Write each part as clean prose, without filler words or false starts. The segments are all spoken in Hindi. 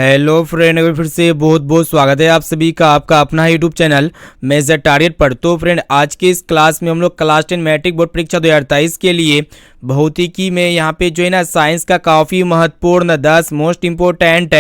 हेलो फ्रेंड, अगर फिर से बहुत बहुत स्वागत है आप सभी का आपका अपना यूट्यूब चैनल मेजर टारगेट पर। तो फ्रेंड, आज के इस क्लास में हम लोग क्लास 10 मैट्रिक बोर्ड परीक्षा 2023 के लिए भौतिकी में यहाँ पे जो है ना साइंस का काफ़ी महत्वपूर्ण 10 most important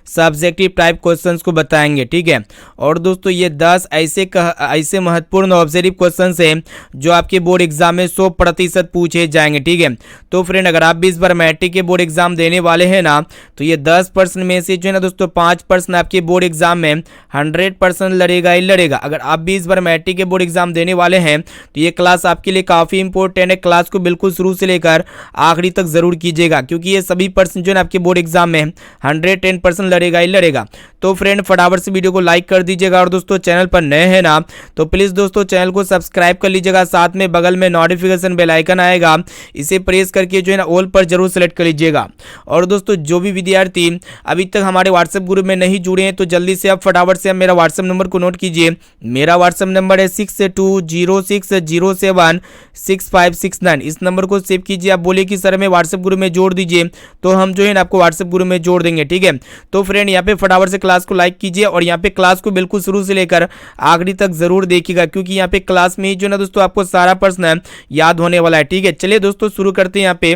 subjective type questions को बताएंगे, ठीक है। और दोस्तों ये 10 ऐसे महत्वपूर्ण ऑब्जेक्टिव क्वेश्चंस हैं जो आपके बोर्ड एग्जाम में 100% पूछे जाएंगे, ठीक है। तो फ्रेंड, अगर आप भी इस बार मैट्रिक के बोर्ड एग्जाम देने वाले हैं ना, तो ये 10% में से जो है ना दोस्तों 5% आपके बोर्ड एग्जाम में 100% लड़ेगा ही लड़ेगा। अगर आप भी इस बार मैट्रिक के बोर्ड एग्जाम देने वाले हैं तो ये क्लास आपके लिए काफ़ी इंपॉर्टेंट है। क्लास को बिल्कुल शुरू से लेकर आखिरी तक जरूर कीजिएगा, क्योंकि ये सभी पर्सन जो है आपके बोर्ड एग्जाम में 110% लड़ेगा ही लड़ेगा। तो फ्रेंड, फटाफट से वीडियो को लाइक कर दीजिएगा, और दोस्तों चैनल पर नए हैं ना तो प्लीज़ दोस्तों चैनल को सब्सक्राइब कर लीजिएगा। साथ में बगल में नोटिफिकेशन बेल आइकन आएगा, इसे प्रेस करके जो है ना ऑल पर जरूर सेलेक्ट कर लीजिएगा। और दोस्तों जो भी विद्यार्थी अभी तक हमारे व्हाट्सएप ग्रुप में नहीं जुड़े हैं तो जल्दी से आप फटाफट से मेरा व्हाट्सएप नंबर को नोट कीजिए। मेरा व्हाट्सएप नंबर है 6206076569। इस नंबर को सेव कीजिए। आप बोलिए कि सर मैं व्हाट्सएप ग्रुप में जोड़ दीजिए, तो हम जो है ना आपको व्हाट्सएप ग्रुप में जोड़ देंगे, ठीक है। तो फ्रेंड, यहाँ पे फटाफट से क्लास को लाइक कीजिए, और यहाँ पे क्लास को बिल्कुल शुरू से लेकर आखिरी तक जरूर देखिएगा, क्योंकि यहाँ पे क्लास में ही जो है ना दोस्तों आपको सारा प्रश्न याद होने वाला है, ठीक है। चलिए दोस्तों शुरू करते हैं यहाँ पे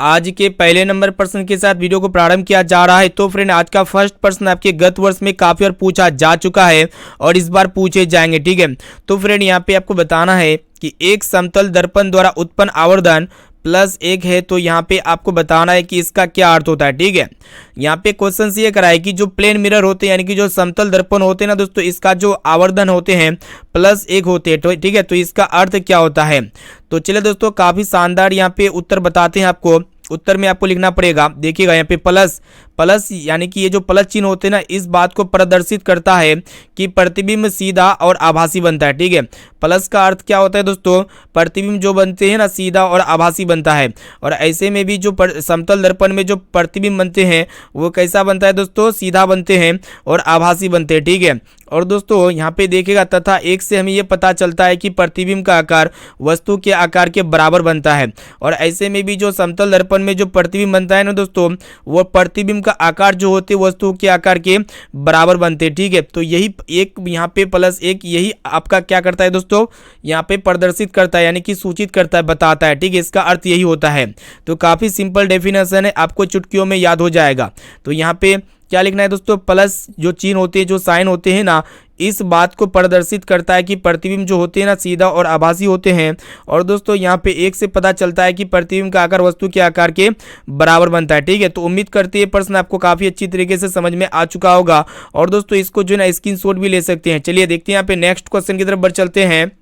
आज के पहले नंबर प्रश्न के साथ वीडियो को प्रारंभ किया जा रहा है। तो फ्रेंड, आज का फर्स्ट प्रश्न आपके गत वर्ष में काफी बार पूछा जा चुका है और इस बार पूछे जाएंगे, ठीक है। तो फ्रेंड, यहाँ पे आपको बताना है कि एक समतल दर्पण द्वारा उत्पन्न आवर्धन प्लस 1 है, तो यहाँ पे आपको बताना है कि इसका क्या अर्थ होता है, ठीक है। यहाँ पे क्वेश्चन ये कराए कि जो प्लेन मिरर होते हैं यानी कि जो समतल दर्पण होते हैं ना दोस्तों, इसका जो आवर्धन होते हैं प्लस 1 होते हैं, ठीक है। तो इसका अर्थ क्या होता है। तो चलिए दोस्तों, काफी शानदार यहाँ पे उत्तर बताते हैं आपको। उत्तर में आपको लिखना पड़ेगा, देखिएगा यहाँ पे प्लस यानी कि ये जो प्लस चिन्ह होते हैं ना, इस बात को प्रदर्शित करता है कि प्रतिबिंब सीधा और आभासी बनता है, ठीक है। प्लस का अर्थ क्या होता है दोस्तों, प्रतिबिंब जो बनते हैं ना सीधा और आभासी बनता है। और ऐसे में भी जो समतल दर्पण में जो प्रतिबिंब बनते हैं वो कैसा बनता है दोस्तों, सीधा बनते हैं और आभासी बनते हैं, ठीक है। और दोस्तों यहाँ पे देखिएगा, तथा एक से हमें ये पता चलता है कि प्रतिबिंब का आकार वस्तु के आकार के बराबर बनता है। और ऐसे में भी जो समतल दर्पण में जो प्रतिबिंब बनता है ना दोस्तों, वो प्रतिबिंब का आकार जो होते वस्तु के आकार के बराबर बनते हैं, ठीक है। तो यही एक यहाँ पे प्लस 1 यही आपका क्या करता है दोस्तों, यहाँ पे प्रदर्शित करता है, यानी कि सूचित करता है, बताता है, ठीक है। इसका अर्थ यही होता है। तो काफी सिंपल डेफिनेशन है, आपको चुटकियों में याद हो जाएगा। तो यहाँ पे क्या लिखना है दोस्तों, प्लस जो चिन्ह होते हैं, जो साइन होते हैं ना, इस बात को प्रदर्शित करता है कि प्रतिबिंब जो होते हैं ना सीधा और आभासी होते हैं। और दोस्तों यहाँ पे 1 से पता चलता है कि प्रतिबिंब का आकार वस्तु के आकार के बराबर बनता है, ठीक है। तो उम्मीद करते हैं प्रश्न आपको काफी अच्छी तरीके से समझ में आ चुका होगा। और दोस्तों इसको जो है ना स्क्रीनशॉट भी ले सकते हैं। चलिए देखते हैं यहाँ पे नेक्स्ट क्वेश्चन की तरफ बढ़ चलते हैं।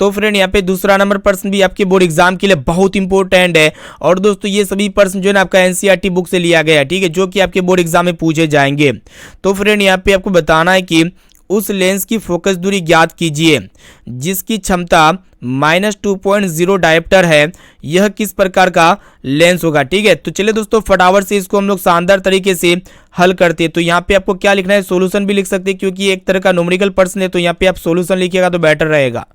तो फ्रेंड, यहाँ पे दूसरा नंबर प्रश्न भी आपके बोर्ड एग्जाम के लिए बहुत इंपॉर्टेंट है। और दोस्तों ये सभी प्रश्न जो है ना आपका एनसीईआरटी बुक से लिया गया है, ठीक है, जो कि आपके बोर्ड एग्जाम में पूछे जाएंगे। तो फ्रेंड, यहाँ पे आपको बताना है कि उस लेंस की फोकस दूरी ज्ञात कीजिए जिसकी क्षमता -2.0 डायोप्टर है। यह किस प्रकार का लेंस होगा, ठीक है। तो चलिए दोस्तों फटाफट से इसको हम लोग शानदार तरीके से हल करते हैं। तो यहाँ पे आपको क्या लिखना है, सोल्यूशन भी लिख सकते हैं, क्योंकि एक तरह का न्यूमेरिकल प्रश्न है। तो यहाँ पे आप सोल्यूशन लिखिएगा तो बेटर रहेगा।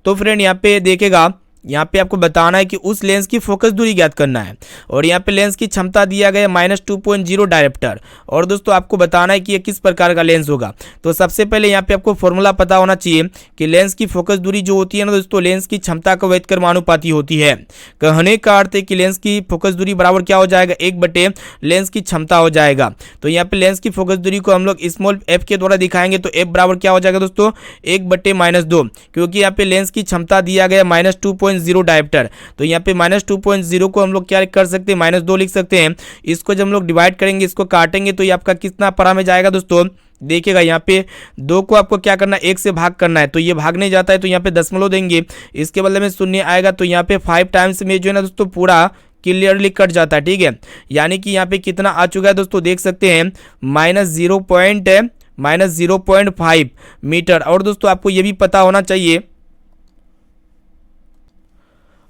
तो फ्रेंड, यहाँ पे देखिएगा, यहाँ पे आपको बताना है कि उस लेंस की फोकस दूरी ज्ञात करना है। और यहाँ पे लेंस की क्षमता दिया गया है -2.0 डायोप्टर। और दोस्तों आपको बताना है कि ये किस प्रकार का लेंस होगा। तो सबसे पहले यहाँ पे आपको फॉर्मूला पता होना चाहिए कि लेंस की फोकस दूरी जो होती है ना दोस्तों, लेंस की क्षमता का व्यक्त कर्मानुपाती होती है। कहने का अर्थ है कि लेंस की फोकस दूरी बराबर क्या हो जाएगा, 1/, लेंस की क्षमता हो जाएगा। तो यहाँ पे लेंस की फोकस दूरी को हम लोग स्मॉल f के द्वारा दिखाएंगे। तो f बराबर क्या हो जाएगा दोस्तों, 1/-2, क्योंकि यहाँ पे लेंस की क्षमता दिया गया -2.0 डायोप्टर। तो यहाँ पे -2.0 को हम लोग क्या कर सकते हैं, -2 लिख सकते हैं। इसको जब हम लोग डिवाइड करेंगे, इसको काटेंगे, तो ये आपका कितना परा में जाएगा दोस्तों, देखिएगा यहाँ पे 2 को आपको क्या करना है, 1 से भाग करना है। तो ये भागने जाता है, तो यहाँ पे दशमलव देंगे, इसके बदले में 0 आएगा। तो यहाँ पे 5 टाइम्स में जो है ना दोस्तों पूरा क्लियरली कट जाता है, ठीक है। यानी कि यहाँ पे कितना आ चुका है दोस्तों, देख सकते हैं -0.5 मीटर। और दोस्तों आपको ये भी पता होना चाहिए।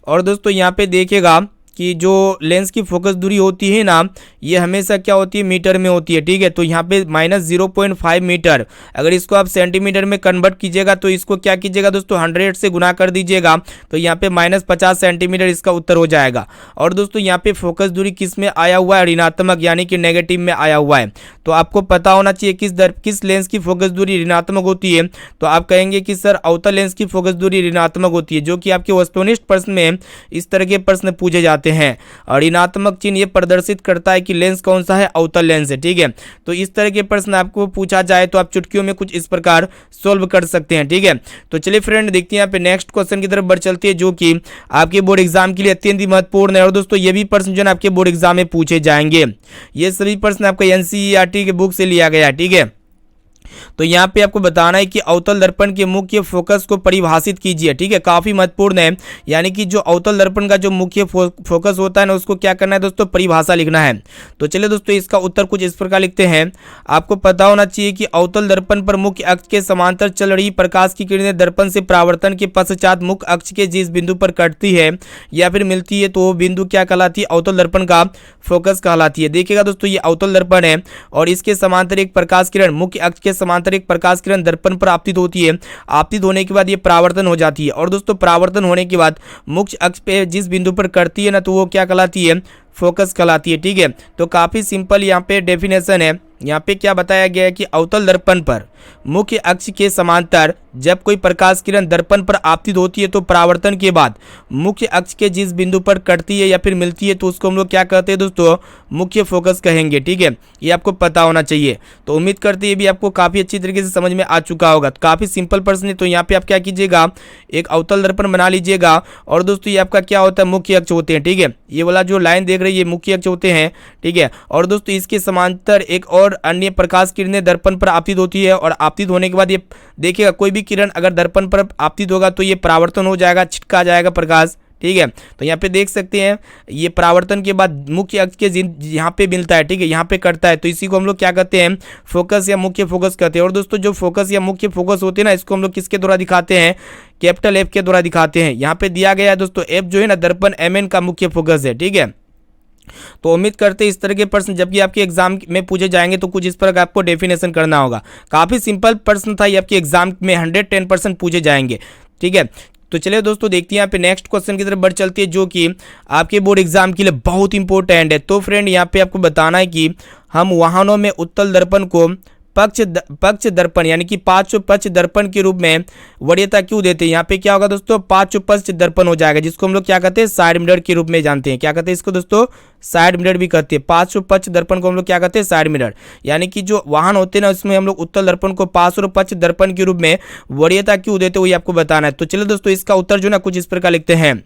और दोस्तों यहाँ पे देखिएगा कि जो लेंस की फोकस दूरी होती है ना, ये हमेशा क्या होती है, मीटर में होती है। ठीक है, तो यहाँ पे -0.5 मीटर, अगर इसको आप सेंटीमीटर में कन्वर्ट कीजिएगा तो इसको क्या कीजिएगा दोस्तों, 100 से गुना कर दीजिएगा, तो यहाँ पे -50 सेंटीमीटर इसका उत्तर हो जाएगा। और दोस्तों यहाँ पे फोकस दूरी किस में आया हुआ है, ऋणात्मक यानी कि नेगेटिव में आया हुआ है। तो आपको पता होना चाहिए किस लेंस की फोकस दूरी ऋणात्मक होती है। तो आप कहेंगे कि सर अवतल लेंस की फोकस दूरी ऋणात्मक होती है, जो कि आपके वस्तुनिष्ठ प्रश्न में इस तरह के प्रश्न पूछे जाते हैं। और ऋणात्मक चिन्ह ये प्रदर्शित करता है कि लेंस कौन सा है, अवतल लेंस है। ठीक है, तो इस तरह के प्रश्न आपको पूछा जाए तो आप चुटकियों में कुछ इस प्रकार सोल्व कर सकते हैं। ठीक है, तो चलिए फ्रेंड देखते हैं यहाँ पे नेक्स्ट क्वेश्चन की तरफ बढ़ चलती है, जो कि आपके बोर्ड एग्जाम के लिए अत्यंत ही महत्वपूर्ण है। और दोस्तों ये भी प्रश्न जो है आपके बोर्ड एग्जाम में पूछे जाएंगे। ये सभी प्रश्न आपका एनसीईआरटी के बुक से लिया गया है। ठीक है, तो यहाँ पे आपको बताना है कि अवतल दर्पण के मुख्य फोकस को परिभाषित कीजिए। ठीक है, काफी महत्वपूर्ण है, यानी कि जो अवतल दर्पण का जो मुख्य फोकस होता है ना, उसको क्या करना है दोस्तों, परिभाषा लिखना है। तो चलिए दोस्तों इसका उत्तर कुछ इस प्रकार लिखते हैं। आपको पता होना चाहिए कि अवतल दर्पण पर मुख्य अक्ष के समांतर चल रही प्रकाश की किरणें दर्पण से परावर्तन के पश्चात मुख्य अक्ष के जिस बिंदु पर कटती है या फिर मिलती है, तो वो बिंदु क्या कहलाती है, अवतल दर्पण का फोकस कहलाती है। देखिएगा दोस्तों, ये अवतल दर्पण है और इसके समांतर एक प्रकाश किरण, मुख्य अक्ष के समांतर एक प्रकाश किरण दर्पण पर आपतित होती है। आपतित होने के बाद ये परावर्तन हो जाती है, और दोस्तों परावर्तन होने के बाद मुख्य अक्ष पे जिस बिंदु पर कटती है ना, तो वो क्या कहलाती है, फोकस कहलाती है। ठीक है, तो काफी सिंपल यहाँ पे डेफिनेशन है। यहाँ पे क्या बताया गया है कि अवतल दर्पण पर मुख्य अक्ष के समांतर जब कोई प्रकाश किरण दर्पण पर आपतित होती है, तो परावर्तन के बाद मुख्य अक्ष के जिस बिंदु पर कटती है या फिर मिलती है, तो उसको हम लोग क्या कहते हैं दोस्तों, मुख्य फोकस कहेंगे। ठीक है, ये आपको पता होना चाहिए। तो उम्मीद करते हैं ये भी आपको काफी अच्छी तरीके से समझ में आ चुका होगा। तो काफी सिंपल प्रश्न है। तो यहाँ पे आप क्या कीजिएगा, एक अवतल दर्पण बना लीजिएगा, और दोस्तों ये आपका क्या होता है, मुख्य अक्ष होते हैं। ठीक है, ये वाला जो लाइन देख रहे हैं ये मुख्य अक्ष होते हैं। ठीक है, और दोस्तों इसके समांतर एक और अन्य प्रकाश किरणें दर्पण पर आपतित होती है, और आपतित होने के बाद ये देखिएगा, कोई भी किरण अगर दर्पण पर आपतित होगा तो ये परावर्तन हो जाएगा, छिटका जाएगा प्रकाश। ठीक है, तो यहाँ पे देख सकते हैं ये परावर्तन के बाद मुख्य अक्ष के यहाँ पे मिलता है। ठीक है, यहाँ पे कटता है, तो इसी को हम लोग क्या कहते हैं, फोकस या मुख्य फोकस कहते हैं। और दोस्तों जो फोकस या मुख्य फोकस होते हैं ना, इसको हम लोग किसके द्वारा दिखाते हैं, कैपिटल एफ के द्वारा दिखाते हैं। यहाँ पे दिया गया है दोस्तों, एफ जो है ना दर्पण MN का मुख्य फोकस है। ठीक है, तो उम्मीद करते हैं इस तरह के प्रश्न जबकि आपके एग्जाम में पूछे जाएंगे तो कुछ इस प्रकार आपको डेफिनेशन करना होगा। काफी सिंपल प्रश्न था, ये आपके एग्जाम में 110% पूछे जाएंगे। ठीक है, तो चलिए दोस्तों देखते हैं यहाँ पे नेक्स्ट क्वेश्चन की तरफ बढ़ चलती है, जो कि आपके बोर्ड एग्जाम के लिए बहुत इंपॉर्टेंट है। तो फ्रेंड यहाँ पे आपको बताना है कि हम वाहनों में उत्तल दर्पण को पक्ष दर्पण यानी कि पार्श्व पक्ष दर्पण के रूप में वरीयता क्यों देते हैं। यहाँ पे क्या होगा दोस्तों, पार्श्व पक्ष दर्पण हो जाएगा, जिसको हम लोग क्या कहते हैं, साइड मिरर के रूप में जानते हैं। क्या कहते हैं इसको दोस्तों, साइड मिरर भी कहते हैं। पार्श्व पक्ष दर्पण को हम लोग क्या कहते हैं, साइड मिरर। यानी कि जो वाहन होते हैं ना, उसमें हम लोग उत्तल दर्पण को पार्श्व पक्ष दर्पण के रूप में वरीयता क्यों देते हैं, वही आपको बताना है। तो चलिए दोस्तों इसका उत्तर जो ना कुछ इस प्रकार लिखते हैं।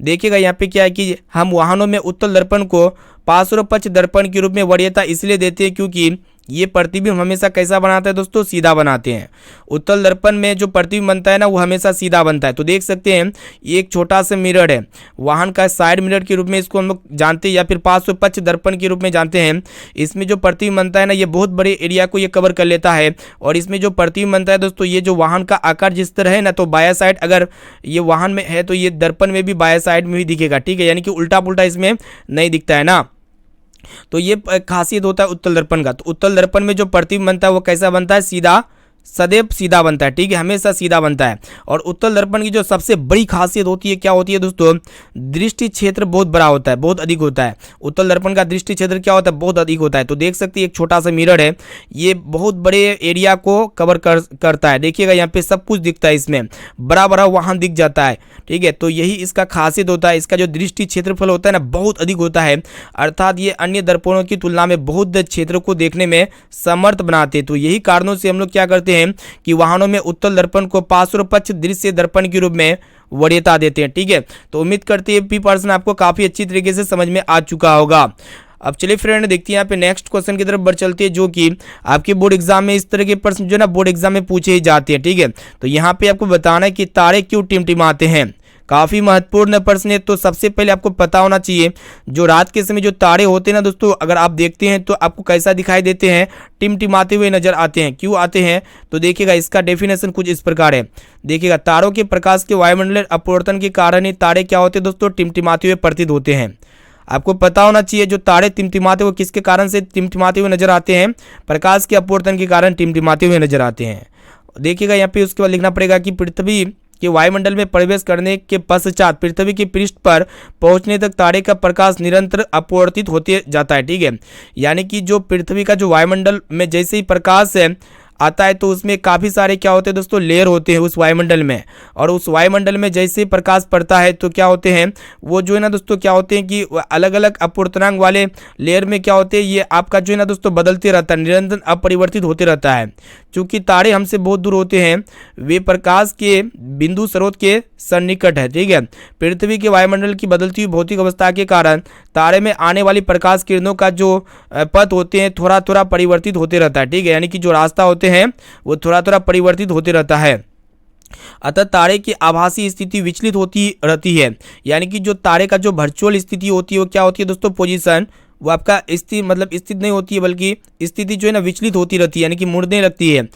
देखिएगा यहाँ पे क्या है कि हम वाहनों में उत्तल दर्पण को पार्श्व पक्ष दर्पण के रूप में वरीयता इसलिए देते हैं क्योंकि ये प्रतिबिंब हमेशा कैसा बनाता है दोस्तों, सीधा बनाते हैं। उत्तल दर्पण में जो प्रतिबिंब बनता है ना, वो हमेशा सीधा बनता है। तो देख सकते हैं ये एक छोटा सा मिरर है, वाहन का साइड मिरर के रूप में इसको हम लोग जानते हैं, या फिर पार्श्व पक्ष दर्पण के रूप में जानते हैं। इसमें जो प्रतिबिंब बनता है ना, ये बहुत बड़े एरिया को ये कवर कर लेता है। और इसमें जो प्रतिबिंब बनता है दोस्तों, ये जो वाहन का आकार जिस तरह है ना, तो बाया साइड अगर ये वाहन में है तो ये दर्पण में भी बाया साइड में भी दिखेगा। ठीक है, यानी कि उल्टा पुल्टा इसमें नहीं दिखता है ना। तो ये खासियत होता है उत्तल दर्पण का। तो उत्तल दर्पण में जो प्रतिबिंब बनता है वो कैसा बनता है, सीधा, सदैव सीधा बनता है। ठीक है, हमेशा सीधा बनता है। और उत्तल दर्पण की जो सबसे बड़ी खासियत होती है क्या होती है दोस्तों, दृष्टि क्षेत्र बहुत बड़ा होता है, बहुत अधिक होता है। उत्तल दर्पण का दृष्टि क्षेत्र क्या होता है, बहुत अधिक होता है। तो देख सकते हैं एक छोटा सा मिरर है, ये बहुत बड़े एरिया को कवर करता है। देखिएगा यहाँ पे सब कुछ दिखता है, इसमें बड़ा बड़ा वाहन दिख जाता है। ठीक है, तो यही इसका खासियत होता है। इसका जो दृष्टि क्षेत्रफल होता है ना, बहुत अधिक होता है, अर्थात ये अन्य दर्पणों की तुलना में बहुत क्षेत्र को देखने में समर्थ बनाते हैं। तो यही कारणों से हम लोग क्या करते हैं कि वाहनों में उत्तल दर्पण को पार्श्व पक्ष दृश्य दर्पण के रूप में वरीयता देते हैं। ठीक है, तो उम्मीद करते हैं ये प्रश्न आपको काफी अच्छी तरीके से समझ में आ चुका होगा। अब चलिए फ्रेंड देखते हैं यहाँ पे नेक्स्ट क्वेश्चन की तरफ बढ़ चलते हैं, जो कि आपके बोर्ड एग्जाम में इस तरह के प्रश्न जो है ना बोर्ड एग्जाम में पूछे ही जाते हैं। ठीक है, तो यहाँ पे आपको बताना है कि तारे क्यों टिमटिमाते हैं। काफी महत्वपूर्ण प्रश्न है। तो सबसे पहले आपको पता होना चाहिए जो रात के समय जो तारे होते हैं ना दोस्तों, अगर आप देखते हैं तो आपको कैसा दिखाई देते हैं, टिमटिमाते हुए नजर आते हैं। क्यों आते हैं? तो देखिएगा इसका डेफिनेशन कुछ इस प्रकार है। देखिएगा तारों के प्रकाश के वायुमंडलीय अपवर्तन के कारण ही तारे क्या होते हैं दोस्तों, टिमटिमाते हुए प्रतीत होते हैं। आपको पता होना चाहिए जो तारे टिमटिमाते हुए किसके कारण से टिमटिमाते हुए नजर आते हैं, प्रकाश के अपवर्तन के कारण टिमटिमाते हुए नजर आते हैं। देखिएगा यहाँ पे उसके बाद लिखना पड़ेगा कि पृथ्वी के वायुमंडल में प्रवेश करने के पश्चात पृथ्वी के पृष्ठ पर पहुंचने तक तारे का प्रकाश निरंतर अपवर्तित होते जाता है। ठीक है, यानी कि जो पृथ्वी का जो वायुमंडल में जैसे ही प्रकाश है आता है तो उसमें काफ़ी सारे क्या होते हैं दोस्तों, लेयर होते हैं उस वायुमंडल में। और उस वायुमंडल में जैसे ही प्रकाश पड़ता है तो क्या होते हैं, वो जो है ना दोस्तों क्या होते हैं कि अलग अलग अपवर्तनांक वाले लेयर में क्या होते हैं, ये आपका जो है ना दोस्तों बदलते रहता है, निरंतर अपरिवर्तित होते रहता है। चूंकि तारे हमसे बहुत दूर होते हैं, वे प्रकाश के बिंदु स्रोत के सन्निकट है। ठीक है, पृथ्वी के वायुमंडल की बदलती हुई भौतिक अवस्था के कारण तारे में आने वाली प्रकाश किरणों का जो पथ होते हैं थोड़ा थोड़ा परिवर्तित होते रहता है। ठीक है, यानी कि जो रास्ता होते हैं वो थोड़ा थोड़ा परिवर्तित होते रहता है। अतः तारे की आभासी स्थिति विचलित होती रहती है। यानी कि जो तारे का जो वर्चुअल स्थिति होती है वो क्या होती है दोस्तों, पोजीशन, वो आपका स्थित नहीं होती है, बल्कि स्थिति जो है ना विचलित होती रहती है, यानी कि मुड़ने लगती है।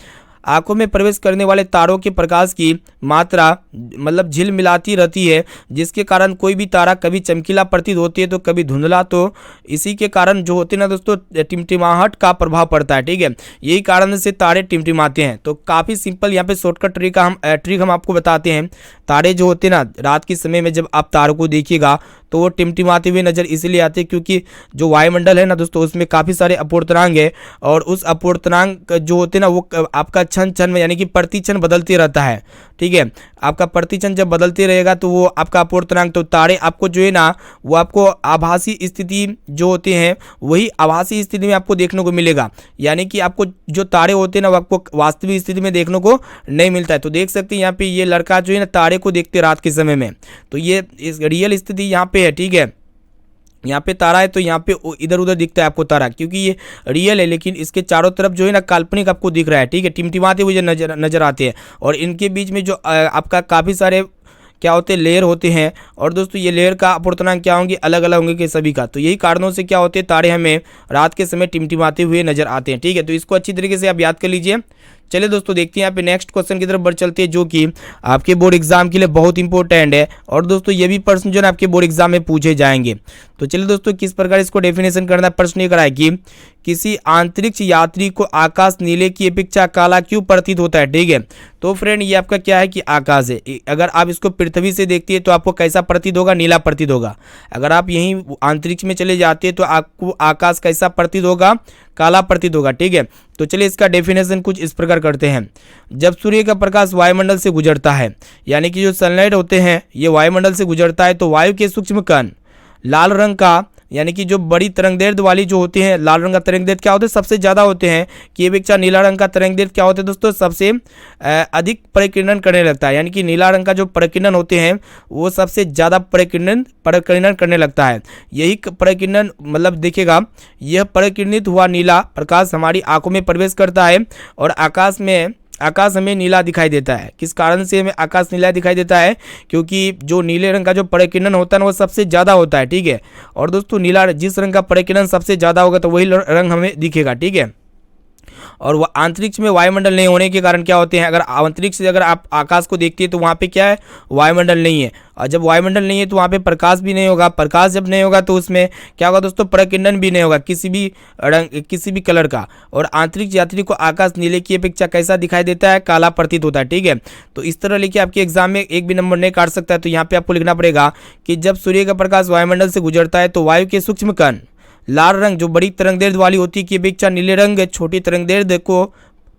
आंखों में प्रवेश करने वाले तारों के प्रकाश की मात्रा झिल मिलाती रहती है, जिसके कारण कोई भी तारा कभी चमकीला प्रतीत होती है तो कभी धुंधला। तो इसी के कारण जो होते हैं ना दोस्तों, टिमटिमाहट का प्रभाव पड़ता है। ठीक है, यही कारण से तारे टिमटिमाते हैं। तो काफ़ी सिंपल यहाँ पे शॉर्टकट ट्रिक हम आपको बताते हैं। तारे जो होते हैं ना, रात के समय में जब आप तारों को देखिएगा तो वो टिमटिमाते हुए नजर इसलिए आते हैं क्योंकि जो वायुमंडल है ना दोस्तों, उसमें काफ़ी सारे अपवर्तनांक है, और उस अपवर्तनांक जो होते हैं ना वो आपका क्षण क्षण में यानी कि प्रति क्षण बदलते रहता है। ठीक है, आपका प्रति क्षण जब बदलते रहेगा तो वो आपका अपवर्तनांक, तो तारे आपको जो है ना वो आपको आभासी स्थिति जो होते हैं वही आभासी स्थिति में आपको देखने को मिलेगा। यानी कि आपको जो तारे होते हैं ना वो आपको वास्तविक स्थिति में देखने को नहीं मिलता है। तो देख सकते हैं यहाँ पे ये लड़का जो है ना तारे को देखते रात के समय में, तो ये इस रियल स्थिति यहाँ पे है। ठीक है, यहाँ पे तारा है तो यहाँ पे इधर उधर दिखता है आपको तारा, क्योंकि ये रियल है, लेकिन इसके चारों तरफ जो है ना काल्पनिक आपको दिख रहा है। ठीक है, टिमटिमाते हुए नजर आते हैं, और इनके बीच में जो आपका काफ़ी सारे क्या होते हैं, लेयर होते हैं। और दोस्तों ये लेयर का अपवर्तनांक क्या होंगे, अलग अलग होंगे कि सभी का। तो यही कारणों से क्या होते हैं, तारे हमें रात के समय टिमटिमाते हुए नजर आते हैं। ठीक है, तो इसको अच्छी तरीके से आप याद कर लीजिए। चलिए दोस्तों देखते हैं यहाँ पे नेक्स्ट क्वेश्चन की तरफ बढ़ चलते हैं, जो कि आपके बोर्ड एग्जाम के लिए बहुत इंपॉर्टेंट है। और दोस्तों ये भी प्रश्न जो है आपके बोर्ड एग्जाम में पूछे जाएंगे। तो चलिए दोस्तों किस प्रकार इसको डेफिनेशन करना है। प्रश्न ये करा है कि किसी अंतरिक्ष यात्री को आकाश नीले की अपेक्षा काला क्यों प्रतीत होता है। ठीक है, तो फ्रेंड ये आपका क्या है कि आकाश है। अगर आप इसको पृथ्वी से देखती है तो आपको कैसा प्रतीत होगा, नीला प्रतीत होगा। अगर आप यहीं अंतरिक्ष में चले जाते हैं तो आपको आकाश कैसा प्रतीत होगा, काला प्रतीत होगा। ठीक है, तो चलिए इसका डेफिनेशन कुछ इस प्रकार करते हैं। जब सूर्य का प्रकाश वायुमंडल से गुजरता है, यानी कि जो सनलाइट होते हैं ये वायुमंडल से गुजरता है, तो वायु के सूक्ष्म कण लाल रंग का, यानी कि जो बड़ी तरंगदैर्घ्य वाली जो होती हैं, लाल रंग का तरंगदैर्घ्य क्या होते हैं, सबसे ज़्यादा होते हैं। कि अपेक्षा नीला रंग का तरंगदैर्घ्य क्या होते हैं दोस्तों, सबसे अधिक परिकिरण करने लगता है। यानी कि नीला रंग का जो परिकिरण होते हैं वो सबसे ज़्यादा परिकिरण करने लगता है। यही परिकिरण देखिएगा, यह परिकिरणित हुआ नीला प्रकाश हमारी आंखों में प्रवेश करता है, और आकाश हमें नीला दिखाई देता है। किस कारण से हमें आकाश नीला दिखाई देता है, क्योंकि जो नीले रंग का जो परिकिरण होता है ना वो सबसे ज़्यादा होता है। ठीक है, और दोस्तों नीला जिस रंग का परिकिरण सबसे ज़्यादा होगा तो वही रंग हमें दिखेगा। ठीक है, और वह अंतरिक्ष में वायुमंडल नहीं होने के कारण क्या होते हैं, अगर अंतरिक्ष से अगर आप आकाश को देखते हैं तो वहाँ पे क्या है, वायुमंडल नहीं है। और जब वायुमंडल नहीं है तो वहाँ पे प्रकाश भी नहीं होगा। प्रकाश जब नहीं होगा तो उसमें क्या होगा दोस्तों, प्रकिरण भी नहीं होगा किसी भी रंग किसी भी कलर का। और अंतरिक्ष यात्री को आकाश नीले की अपेक्षा कैसा दिखाई देता है, काला प्रतीत होता है। ठीक है, तो इस तरह लेके आपके एग्जाम में एक भी नंबर नहीं काट सकता है। तो यहाँ पे आपको लिखना पड़ेगा कि जब सूर्य का प्रकाश वायुमंडल से गुजरता है तो वायु के सूक्ष्म कण लाल रंग जो बड़ी तरंगदैर्घ्य वाली होती है की अपेक्षा नीले रंग छोटी तरंगदैर्घ्य को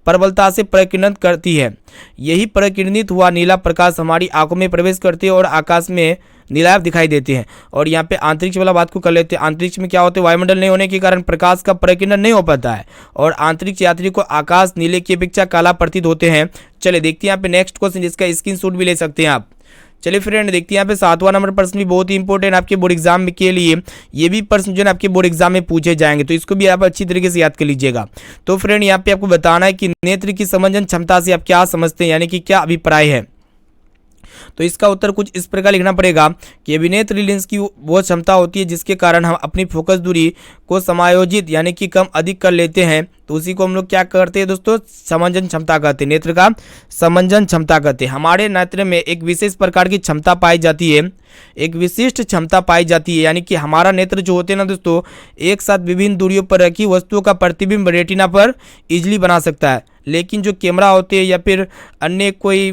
प्रबलता से प्रकीर्णित करती है। यही प्रकीर्णित हुआ नीला प्रकाश हमारी आंखों में प्रवेश करते हैं और आकाश में नीलाभ दिखाई देते हैं। और यहाँ पे अंतरिक्ष वाला बात को कर लेते हैं। अंतरिक्ष में क्या होते हैं, वायुमंडल नहीं होने के कारण प्रकाश का प्रकीर्णन नहीं हो पाता है, और अंतरिक्ष यात्री को आकाश नीले की अपेक्षा काला प्रतीत होते हैं। चलिए देखते हैं यहाँ पे नेक्स्ट क्वेश्चन, जिसका स्क्रीनशॉट भी ले सकते हैं आप। चलिए फ्रेंड देखते हैं यहाँ पे 7वां नंबर प्रश्न भी बहुत ही इंपॉर्टेंट आपके बोर्ड एग्जाम के लिए। ये भी प्रश्न जो है आपके बोर्ड एग्जाम में पूछे जाएंगे, तो इसको भी आप अच्छी तरीके से याद कर लीजिएगा। तो फ्रेंड यहाँ पे आपको बताना है कि नेत्र की समंजन क्षमता से आप क्या समझते हैं, यानी कि क्या अभिप्राय है। तो इसका उत्तर कुछ इस प्रकार लिखना पड़ेगा कि अभिनेत्री लेंस की वो क्षमता होती है जिसके कारण हम अपनी फोकस दूरी को समायोजित यानी कि कम अधिक कर लेते हैं। तो उसी को हम लोग क्या करते हैं दोस्तों, समंजन क्षमता कहते हैं, नेत्र का समंजन क्षमता कहते हैं। हमारे नेत्र में एक विशेष प्रकार की क्षमता पाई जाती है, एक विशिष्ट क्षमता पाई जाती है, यानी कि हमारा नेत्र जो होते हैं ना दोस्तों, एक साथ विभिन्न दूरियों पर रखी वस्तुओं का प्रतिबिंब रेटिना पर इजीली बना सकता है। लेकिन जो कैमरा होते हैं या फिर अन्य कोई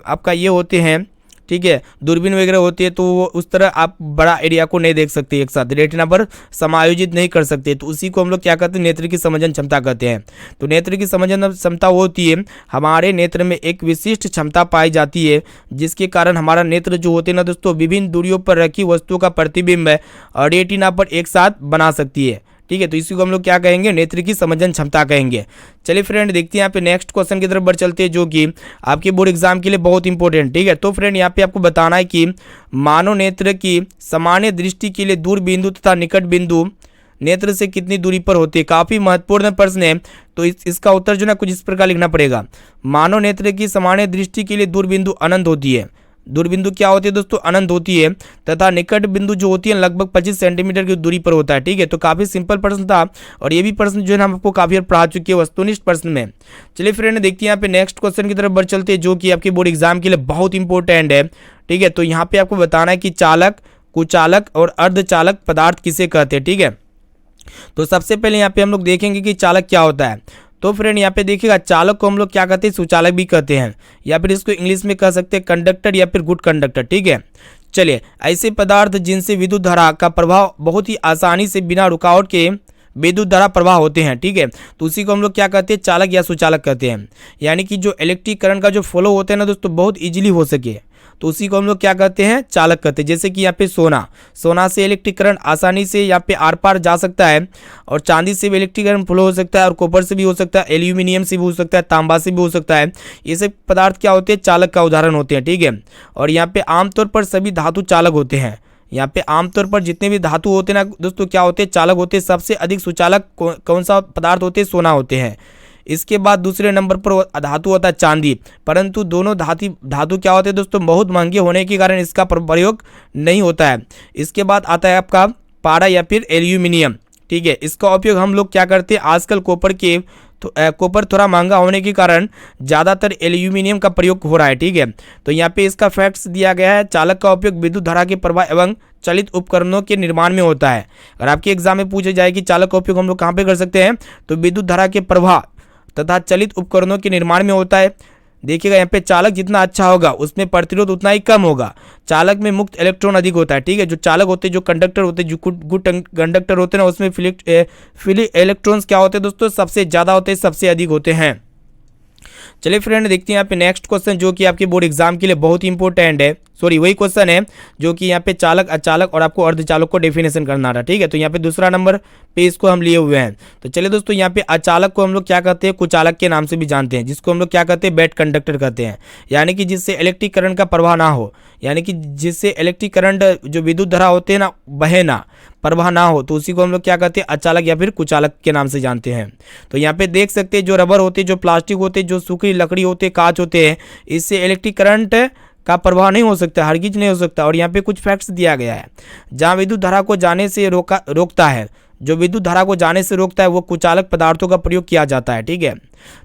आपका ये होते हैं, ठीक है, दूरबीन वगैरह होती है, तो वो उस तरह आप बड़ा एरिया को नहीं देख सकते, एक साथ रेटिना पर समायोजित नहीं कर सकते। तो उसी को हम लोग क्या कहते हैं, नेत्र की समंजन क्षमता कहते हैं। तो नेत्र की समंजन क्षमता वो होती है, हमारे नेत्र में एक विशिष्ट क्षमता पाई जाती है जिसके कारण हमारा नेत्र जो होते हैं ना दोस्तों, विभिन्न दूरियों पर रखी वस्तुओं का प्रतिबिंब रेटिना पर एक साथ बना सकती है। ठीक है, तो इसी को हम लोग क्या कहेंगे, नेत्र की समंजन क्षमता कहेंगे। चलिए फ्रेंड देखते हैं यहाँ पे नेक्स्ट क्वेश्चन की तरफ बढ़ चलते हैं, जो कि आपके बोर्ड एग्जाम के लिए बहुत इंपॉर्टेंट। ठीक है, तो फ्रेंड यहाँ पे आपको बताना है कि मानव नेत्र की सामान्य दृष्टि के लिए दूर बिंदु तथा निकट बिंदु नेत्र से कितनी दूरी पर होती है। काफी महत्वपूर्ण प्रश्न है। तो इसका उत्तर जो ना कुछ इस प्रकार लिखना पड़ेगा, मानव नेत्र की सामान्य दृष्टि के लिए दूर बिंदु अनंत होती है। दूरबिंदु क्या होती है दोस्तों, अनंत होती है, तथा निकट बिंदु जो होती है लगभग 25 सेंटीमीटर की दूरी पर होता है। ठीक है, तो काफी सिंपल प्रश्न था और ये भी प्रश्न जो है ना हम आपको काफी पढ़ा चुके हैं वस्तुनिष्ठ प्रश्न में। चलिए फ्रेंड देखते हैं यहाँ पे नेक्स्ट क्वेश्चन की तरफ बढ़ चलते हैं, जो कि आपके बोर्ड एग्जाम के लिए बहुत इंपॉर्टेंट है। ठीक है, तो यहाँ पे आपको बताना है कि चालक, कुचालक और अर्धचालक पदार्थ किसे कहते हैं। ठीक है, तो सबसे पहले यहाँ पे हम लोग देखेंगे कि चालक क्या होता है। तो फ्रेंड यहाँ पे देखिएगा, चालक को हम लोग क्या कहते हैं, सुचालक भी कहते हैं, या फिर इसको इंग्लिश में कह सकते हैं कंडक्टर या फिर गुड कंडक्टर। ठीक है, चलिए, ऐसे पदार्थ जिनसे विद्युत धारा का प्रभाव बहुत ही आसानी से बिना रुकावट के विद्युत धारा प्रवाह होते हैं। ठीक है, तो उसी को हम लोग क्या कहते हैं, चालक या सुचालक कहते हैं, यानी कि जो इलेक्ट्रिक करंट का जो फ्लो होता है ना दोस्तों, बहुत इजीली हो सके, तो उसी को हम लोग क्या कहते हैं, चालक कहते हैं। जैसे कि यहाँ पे सोना से इलेक्ट्रिक करंट आसानी से यहाँ पे आर पार जा सकता है, और चांदी से भी इलेक्ट्रिक करंट फ्लो हो सकता है, और कॉपर से भी हो सकता है, एल्यूमिनियम से भी हो सकता है, तांबा से भी हो सकता है। ये सब पदार्थ क्या होते हैं, चालक का उदाहरण होते हैं। ठीक है, और यहाँ पे आमतौर पर सभी धातु चालक होते हैं। यहाँ पे आमतौर पर जितने भी धातु होते हैं ना दोस्तों, क्या होते हैं, चालक होते हैं। सबसे अधिक सुचालक कौन सा पदार्थ होते हैं, सोना होते हैं। इसके बाद दूसरे नंबर पर धातु होता है चांदी, परंतु दोनों धातु क्या होते हैं दोस्तों, बहुत महंगे होने के कारण इसका प्रयोग नहीं होता है। इसके बाद आता है आपका पारा या फिर एल्यूमिनियम। ठीक है, इसका उपयोग हम लोग क्या करते हैं, आजकल कॉपर थोड़ा महंगा होने के कारण ज़्यादातर एल्यूमिनियम का प्रयोग हो रहा है। ठीक है, तो यहाँ पे इसका फैक्ट्स दिया गया है, चालक का उपयोग विद्युत धारा के प्रवाह एवं चलित उपकरणों के निर्माण में होता है। अगर आपके एग्जाम में पूछे जाए कि चालक का उपयोग हम लोग कहाँ पे कर सकते हैं, तो विद्युत धारा के प्रवाह तथा चलित उपकरणों के निर्माण में होता है। देखिएगा यहाँ पे चालक जितना अच्छा होगा उसमें प्रतिरोध उतना ही कम होगा। चालक में मुक्त इलेक्ट्रॉन अधिक होता है। ठीक है, जो चालक होते हैं, जो कंडक्टर होते हैं, जो गुड कंडक्टर होते हैं ना, उसमें फ्री इलेक्ट्रॉन्स क्या होते हैं दोस्तों, सबसे ज़्यादा होते हैं, सबसे अधिक होते हैं। चलिए फ्रेंड देखते हैं यहाँ पे नेक्स्ट क्वेश्चन, जो कि आपके बोर्ड एग्जाम के लिए बहुत इंपॉर्टेंट है। सॉरी, वही क्वेश्चन है जो कि यहाँ पे चालक, अचालक और आपको अर्धचालक को डेफिनेशन करना रहा। ठीक है, तो यहाँ पे दूसरा नंबर पे इसको हम लिए हुए हैं। तो चलिए दोस्तों, यहाँ पे अचालक को हम लोग क्या कहते हैं, कुचालक के नाम से भी जानते हैं, जिसको हम लोग क्या कहते हैं, बैड कंडक्टर कहते हैं, यानी कि जिससे इलेक्ट्रिक करंट का प्रवाह ना हो, यानी कि जिससे इलेक्ट्रिक करंट जो विद्युत धारा होते हैं ना, बहे ना, प्रवाह ना हो, तो उसी को हम लोग क्या कहते हैं, अचालक या फिर कुचालक के नाम से जानते हैं। तो यहाँ पे देख सकते हैं, जो रबर होते हैं, जो प्लास्टिक होते हैं, जो सूखी लकड़ी होते हैं, कांच होते हैं, इससे इलेक्ट्रिक करंट का प्रवाह नहीं हो सकता, हरगिज नहीं हो सकता। और यहाँ पे कुछ फैक्ट्स दिया गया है, जहाँ विद्युत धारा को जाने से रोकता है, जो विद्युत धारा को जाने से रोकता है, वो कुचालक पदार्थों का प्रयोग किया जाता है। ठीक है,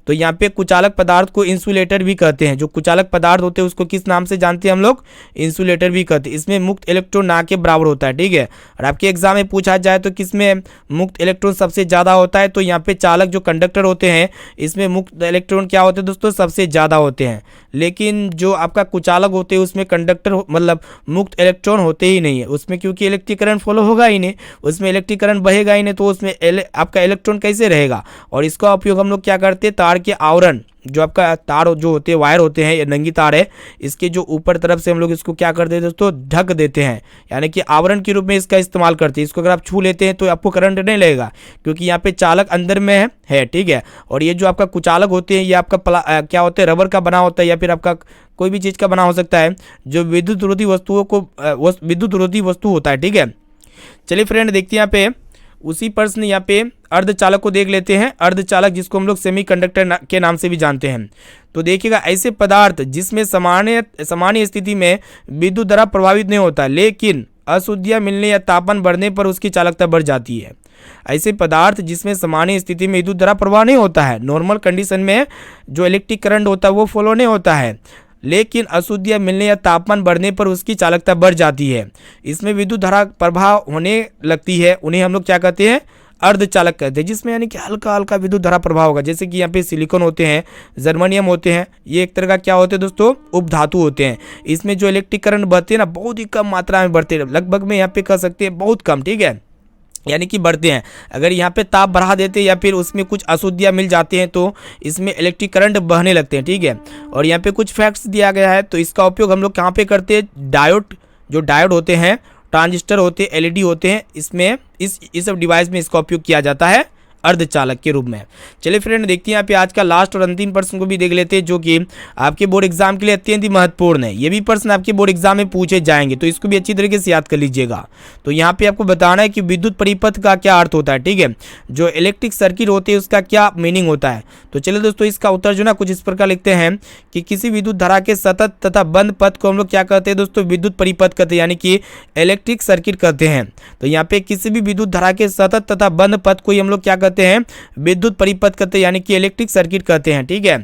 तो यहाँ पे कुचालक पदार्थ को इंसुलेटर भी कहते हैं। जो कुचालक पदार्थ होते हैं उसको किस नाम से जानते हैं हम लोग, इंसुलेटर भी कहते हैं। इसमें मुक्त इलेक्ट्रॉन ना के बराबर होता है। ठीक है, और आपके एग्जाम में पूछा जाए तो किसमें मुक्त इलेक्ट्रॉन सबसे ज़्यादा होता है, तो यहाँ पे चालक जो कंडक्टर होते हैं, इसमें मुक्त इलेक्ट्रॉन क्या होते हैं दोस्तों, सबसे ज़्यादा होते हैं। लेकिन जो आपका कुचालक होते हैं उसमें कंडक्टर मतलब मुक्त इलेक्ट्रॉन होते ही नहीं है उसमें, क्योंकि इलेक्ट्रिक करंट फॉलो होगा ही नहीं, उसमें इलेक्ट्रिक करंट बहेगा ही नहीं, तो उसमें आपका इलेक्ट्रॉन कैसे रहेगा। और इसका उपयोग हम लोग क्या करते हैं, तार के आवरण, जो आपका तार जो होते हैं, वायर होते हैं, ये नंगी तार है, इसके जो ऊपर तरफ से हम लोग इसको क्या करते हैं दोस्तों, ढक देते हैं, यानी कि आवरण के रूप में इसका इस्तेमाल करते हैं। इसको अगर आप छू लेते हैं तो आपको करंट नहीं लगेगा, क्योंकि यहाँ पे चालक अंदर में है। ठीक है, और ये जो आपका कुचालक होते हैं, ये आपका क्या होता है, रबर का बना होता है, या फिर आपका कोई भी चीज़ का बना हो सकता है, जो विद्युत विरोधी वस्तु होता है। ठीक है, चलिए फ्रेंड देखते हैं यहाँ पे उसी प्रश्न यहाँ पे अर्धचालक को देख लेते हैं। अर्धचालक जिसको हम लोग सेमीकंडक्टर के नाम से भी जानते हैं। तो देखिएगा, ऐसे पदार्थ जिसमें सामान्य स्थिति में विद्युत धारा प्रभावित नहीं होता, लेकिन अशुद्धियाँ मिलने या तापमान बढ़ने पर उसकी चालकता बढ़ जाती है। ऐसे पदार्थ जिसमें सामान्य स्थिति में विद्युत धारा प्रवाह नहीं होता है, नॉर्मल कंडीशन में जो इलेक्ट्रिक करंट होता है वो फॉलो नहीं होता है, लेकिन अशुद्धियाँ मिलने या तापमान बढ़ने पर उसकी चालकता बढ़ जाती है, इसमें विद्युत धारा प्रवाह होने लगती है, उन्हें हम लोग क्या कहते हैं? अर्धचालक कहते हैं। जिसमें यानी कि हल्का हल्का विद्युत धारा प्रभाव होगा, जैसे कि यहाँ पे सिलिकॉन होते हैं, जर्मेनियम होते हैं, ये एक तरह का क्या होते हैं दोस्तों? उपधातु होते हैं। इसमें जो इलेक्ट्रिक करंट बढ़ते हैं ना, बहुत ही कम मात्रा में बढ़ते हैं, लगभग में यहाँ पे कह सकते हैं बहुत कम, ठीक है, यानी कि बढ़ते हैं। अगर यहाँ पे ताप बढ़ा देते हैं या फिर उसमें कुछ अशुद्धियाँ मिल जाती हैं तो इसमें इलेक्ट्रिक करंट बहने लगते हैं, ठीक है। और यहाँ पे कुछ फैक्ट्स दिया गया है, तो इसका उपयोग हम लोग कहाँ पे करते हैं? डायोड, जो डायोड होते हैं, ट्रांजिस्टर होते हैं, एलईडी होते हैं, इसमें इस सब डिवाइस में इसका उपयोग किया जाता है अर्धचालक के रूप में। चलिए फ्रेंड, देखते हैं यहाँ पे आज का लास्ट और अंतिम प्रश्न को भी देख लेते हैं, जो कि आपके बोर्ड एग्जाम के लिए अत्यंत ही महत्वपूर्ण है। ये भी प्रश्न आपके बोर्ड एग्जाम में पूछे जाएंगे, तो इसको भी अच्छी तरीके से याद कर लीजिएगा। तो यहाँ पे आपको बताना है कि विद्युत परिपथ का क्या अर्थ होता है, ठीक है, जो इलेक्ट्रिक सर्किट होते हैं उसका क्या मीनिंग होता है। तो चलिए दोस्तों, इसका उत्तर जो ना कुछ इस प्रकार लिखते हैं कि किसी विद्युत धारा के सतत तथा बंद पथ को हम लोग क्या कहते हैं दोस्तों? विद्युत परिपथ कहते हैं, यानी कि इलेक्ट्रिक सर्किट कहते हैं। तो यहाँ पे किसी भी विद्युत धारा के सतत तथा बंद पथ को हम लोग क्या कहते हैं? विद्युत परिपथ कहते हैं, यानी कि इलेक्ट्रिक सर्किट कहते हैं, ठीक है।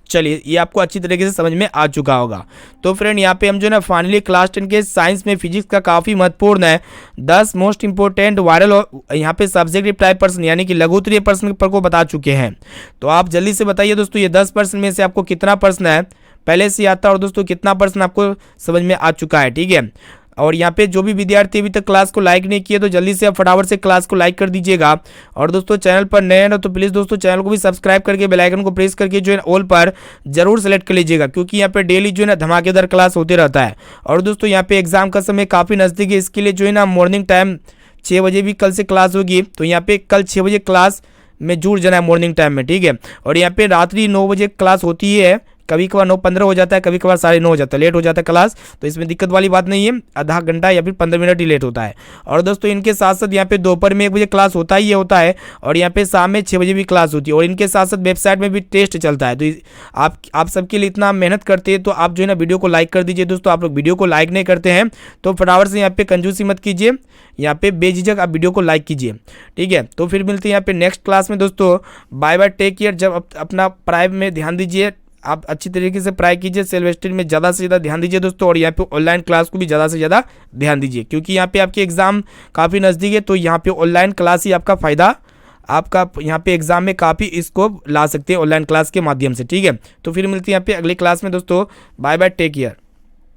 चलिए, ये आपको अच्छी तरीके से समझ में आ चुका होगा। तो फ्रेंड, यहाँ पे हम जो ना फाइनली क्लास 10 के साइंस में फिजिक्स का काफ़ी महत्वपूर्ण है 10 मोस्ट इंपोर्टेंट वायरल यहाँ पे सब्जेक्टिव टाइप प्रश्न यानी कि लघु उत्तरीय प्रश्न पर को बता चुके हैं। तो आप जल्दी से बताइए दोस्तों, ये 10 प्रश्न में से आपको कितना प्रश्न है पहले से आता है, और दोस्तों कितना प्रश्न आपको समझ में आ चुका है, ठीक है। और यहाँ पे जो भी विद्यार्थी अभी तक क्लास को लाइक नहीं किए तो जल्दी से आप फटाफट से क्लास को लाइक कर दीजिएगा। और दोस्तों, चैनल पर नए हैं तो प्लीज़ दोस्तों चैनल को भी सब्सक्राइब करके बेल आइकन को प्रेस करके जो है ऑल पर जरूर सेलेक्ट कर लीजिएगा, क्योंकि यहाँ पे डेली जो है ना धमाकेदार क्लास होते रहता है। और दोस्तों, यहाँ पे एग्जाम का समय काफ़ी नज़दीक है, इसके लिए जो है ना मॉर्निंग टाइम 6 बजे भी कल से क्लास होगी, तो यहाँ पे कल 6 बजे क्लास में जुड़ जाना है मॉर्निंग टाइम में, ठीक है। और यहाँ पे रात्रि 9 बजे क्लास होती है, कभी कभार 9:15 हो जाता है, कभी कभार 9:30 हो जाता है, लेट हो जाता है क्लास, तो इसमें दिक्कत वाली बात नहीं है, आधा घंटा या फिर 15 मिनट ही लेट होता है। और दोस्तों, इनके साथ साथ यहाँ पे दोपहर में 1 बजे क्लास होता ही होता है, और यहाँ पे शाम में 6 बजे भी क्लास होती है, और इनके साथ साथ वेबसाइट में भी टेस्ट चलता है। तो आप सबके लिए इतना मेहनत करते हैं, तो आप जो है ना वीडियो को लाइक कर दीजिए दोस्तों। आप लोग वीडियो को लाइक नहीं करते हैं तो फटाफट से यहाँ पे कंजूसी मत कीजिए, यहाँ पे बेझिझक आप वीडियो को लाइक कीजिए, ठीक है। तो फिर मिलते हैं यहाँ पे नेक्स्ट क्लास में दोस्तों। Bye bye, take care. जब अपना पढ़ाई में ध्यान दीजिए, आप अच्छी तरीके से पढ़ाई कीजिए, सेल्फ स्टडी में ज़्यादा से ज़्यादा ध्यान दीजिए दोस्तों। और यहाँ पे ऑनलाइन क्लास को भी ज़्यादा से ज़्यादा ध्यान दीजिए, क्योंकि यहाँ पे आपके एग्जाम काफ़ी नज़दीक है, तो यहाँ पे ऑनलाइन क्लास ही आपका फ़ायदा, आपका यहाँ पे एग्जाम में काफ़ी स्कोप ला सकते हैं ऑनलाइन क्लास के माध्यम से, ठीक है। तो फिर मिलते हैं यहाँ पे अगली क्लास में दोस्तों। Bye bye, take care.